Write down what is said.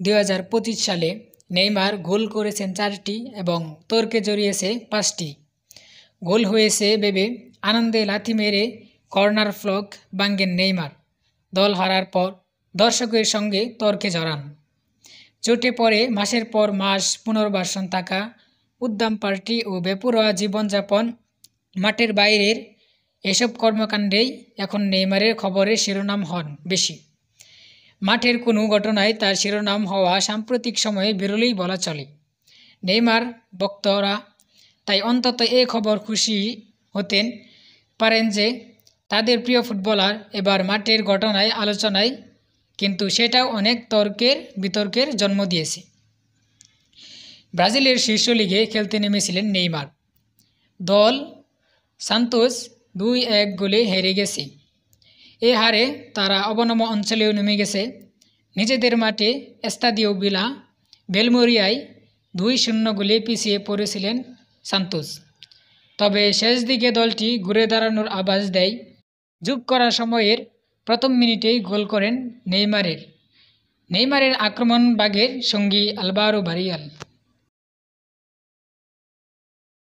2025 সালে নেইমার গোল করেছেন 4টি এবং তর্কে জড়িয়েছে 5টি। গোল হয়েছে ভেবে আনন্দে লাথি মেরে কর্নার ফ্লক ভাঙেন নেইমার। দল হারার পর দর্শকের সঙ্গে তর্কে জড়ান। চোটে পড়ে মাসের পর মাস পুনর্বাসন থাকা, উদ্দাম পার্টি ও বেপরোয়া জীবনযাপন, মাঠের বাইরের এসব কর্মকাণ্ডেই এখন নেইমারের খবরের শিরোনাম হন বেশি। মাঠের কোনো ঘটনায় তার শিরোনাম হওয়া সাম্প্রতিক সময়ে বিরলই বলা চলে। নেইমার ভক্তরা তাই অন্তত এ খবর খুশি হতেন পারেন যে তাদের প্রিয় ফুটবলার এবার মাঠের ঘটনায় আলোচনায়, কিন্তু সেটাও অনেক বিতর্কের জন্ম দিয়েছে। ব্রাজিলের শীর্ষ লিগে খেলতে নেমেছিলেন নেইমার। দল সান্তোস 2-1 গোলে হেরে গেছে। এ হারে তারা অবনম অঞ্চলেও নেমে গেছে। নিজেদের মাঠে এস্তাদিও ভিলা বেলমোরিয়ায় 2-0 গোলে পিছিয়ে পড়েছিলেন সান্তোস। তবে শেষ দিকে দলটি ঘুরে দাঁড়ানোর আভাস দেয়। যোগ করা সময়ের প্রথম মিনিটেই গোল করেন নেইমারের আক্রমণভাগের সঙ্গী আলভারো বারিয়াল।